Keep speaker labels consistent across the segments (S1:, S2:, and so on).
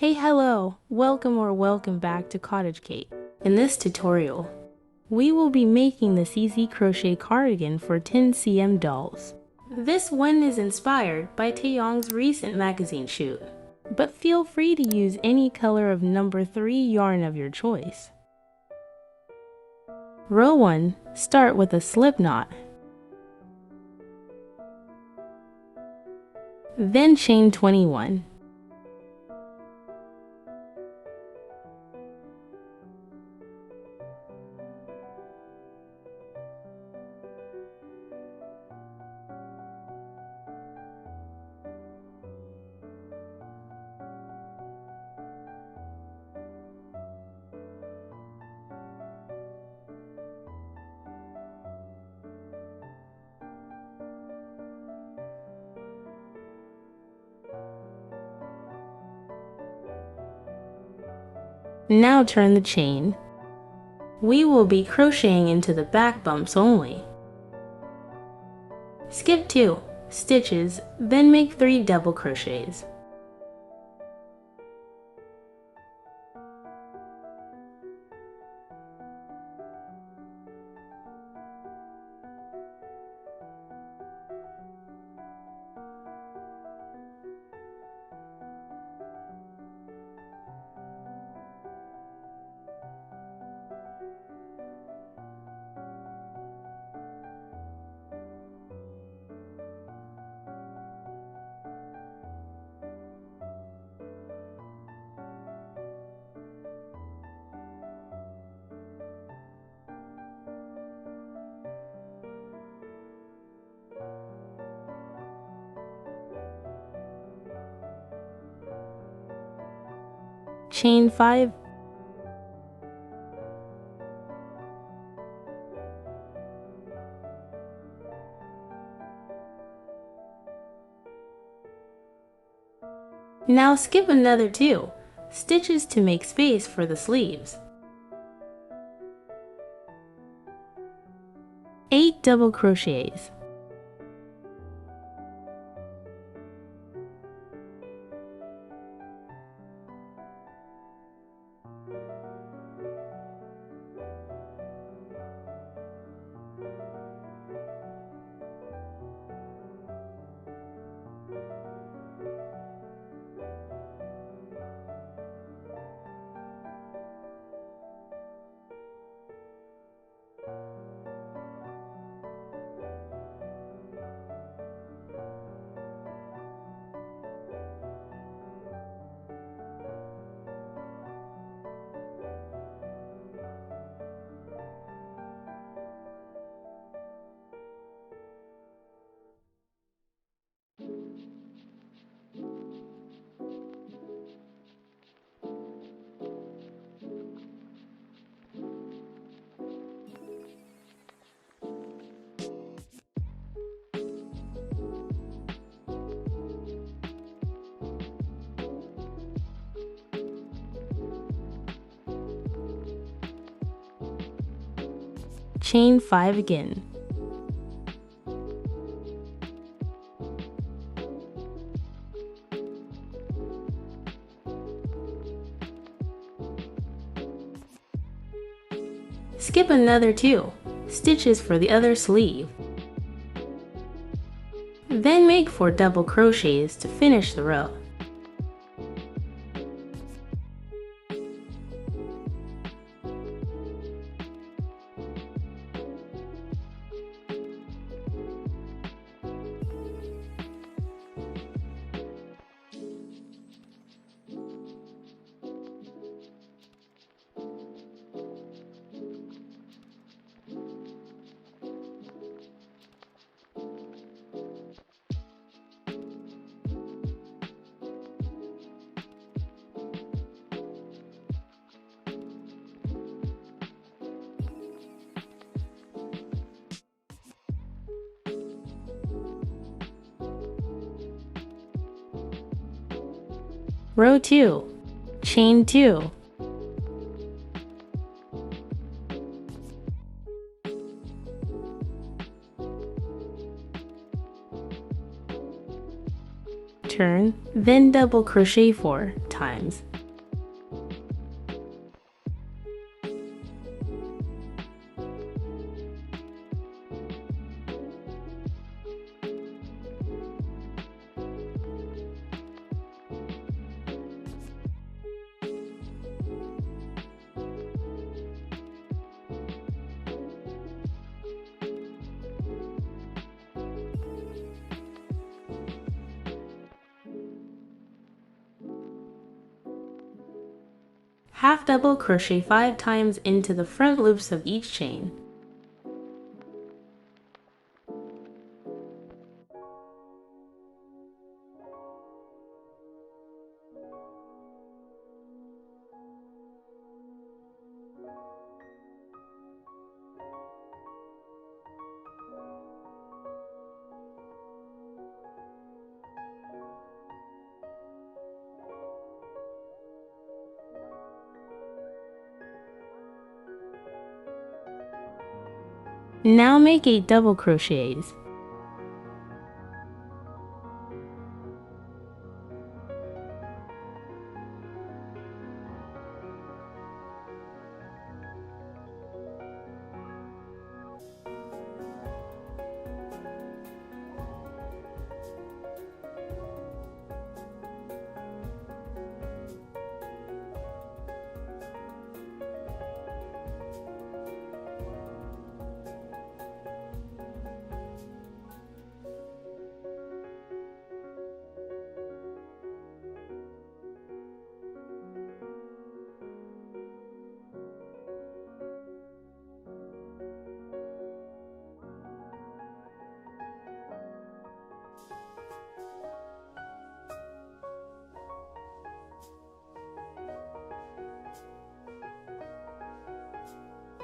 S1: Hey, hello! Welcome back to Cottage Kate. In this tutorial, we will be making this easy crochet cardigan for 10cm dolls. This one is inspired by Taeyong's recent magazine shoot, but feel free to use any color of number 3 yarn of your choice. Row 1, start with a slip knot. Then chain 21. Now turn the chain. We will be crocheting into the back bumps only. Skip 2 stitches, then make 3 double crochets. Chain 5. Now skip another 2 stitches to make space for the sleeves. 8 double crochets. Chain 5 again. Skip another 2 stitches for the other sleeve. Then make 4 double crochets to finish the row. Row 2, chain 2. Turn, then double crochet 4 times. Half double crochet 5 times into the front loops of each chain. Now make 8 double crochets.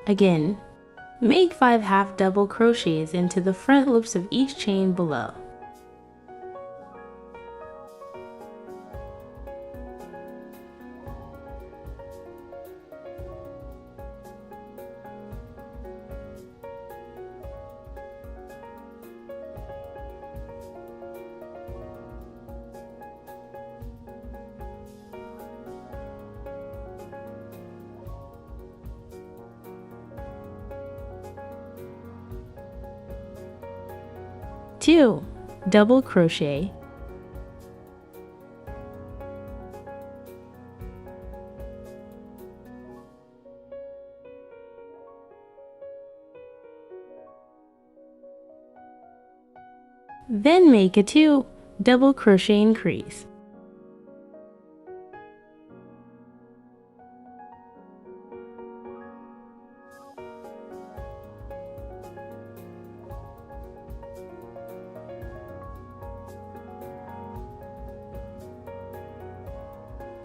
S1: Again, make 5 half double crochets into the front loops of each chain below. Two, double crochet, then make a 2 double crochet increase.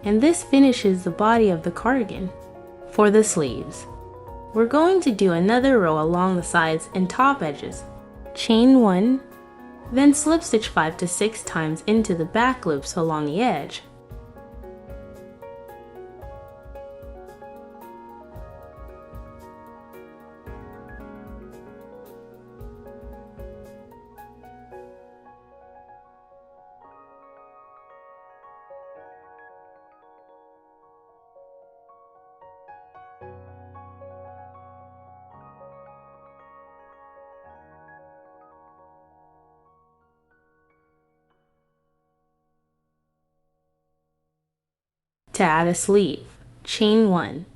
S1: And this finishes the body of the cardigan. For the sleeves, we're going to do another row along the sides and top edges. Chain 1, then slip stitch 5 to 6 times into the back loops along the edge. To add a sleeve, chain 1,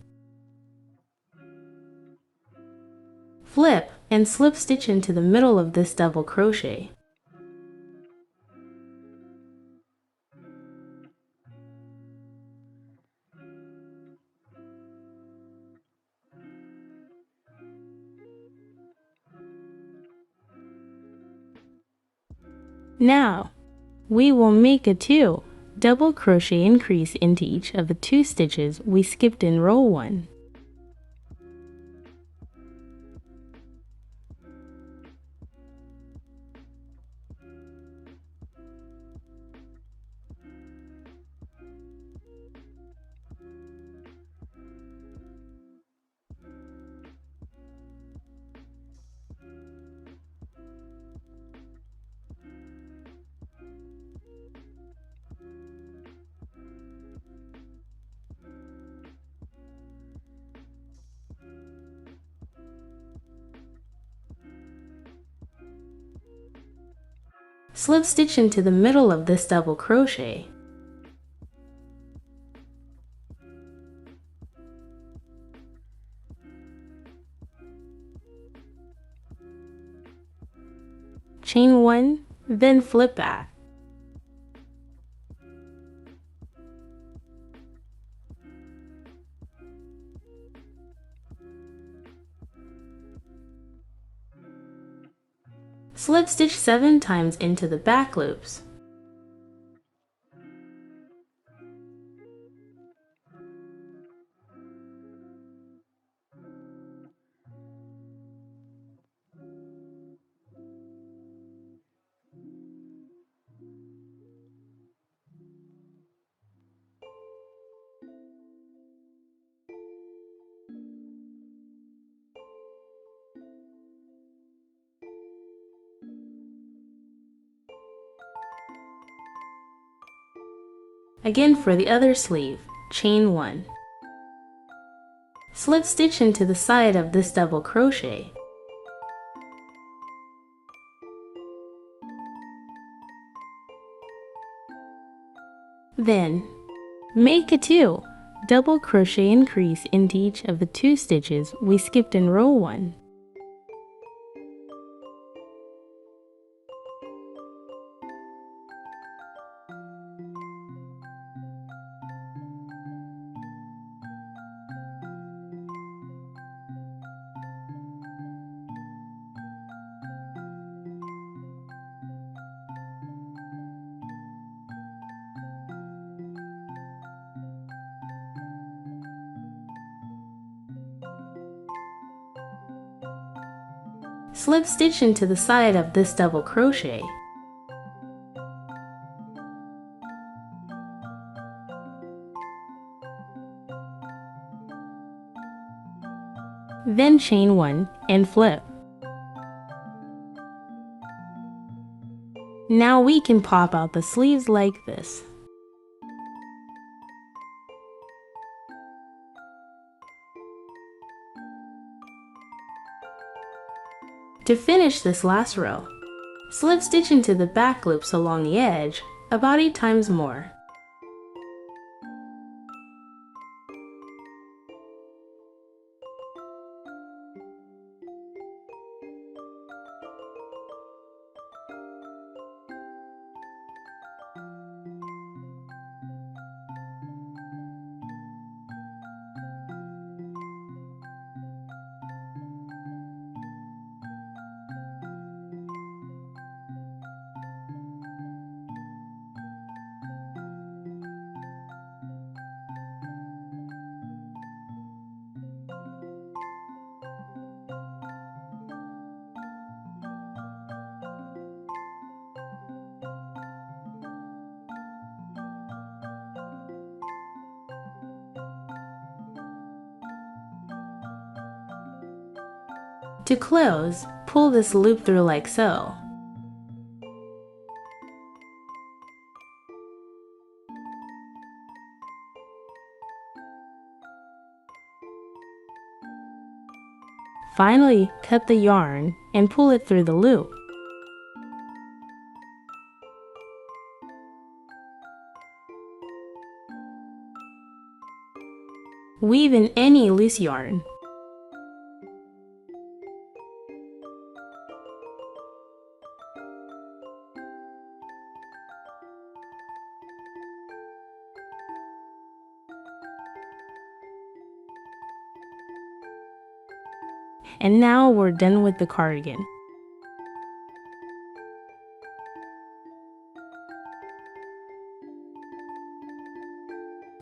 S1: flip and slip stitch into the middle of this double crochet. Now, we will make a 2 double crochet increase into each of the 2 stitches we skipped in row 1. Slip stitch into the middle of this double crochet. Chain 1, then flip back. Slip stitch 7 times into the back loops. Again for the other sleeve, chain 1. Slip stitch into the side of this double crochet. Then, make a 2. Double crochet increase into each of the 2 stitches we skipped in row 1. Slip stitch into the side of this double crochet. Then chain 1 and flip. Now we can pop out the sleeves like this. To finish this last row, slip stitch into the back loops along the edge about 8 times more. To close, pull this loop through like so. Finally, cut the yarn and pull it through the loop. Weave in any loose yarn. And now we're done with the cardigan.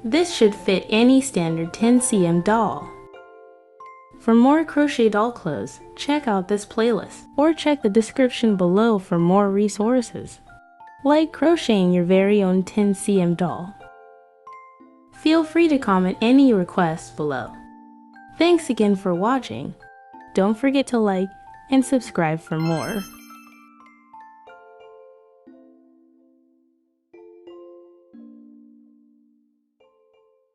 S1: This should fit any standard 10 cm doll. For more crochet doll clothes, check out this playlist or check the description below for more resources, like crocheting your very own 10 cm doll. Feel free to comment any requests below. Thanks again for watching. Don't forget to like and subscribe for more.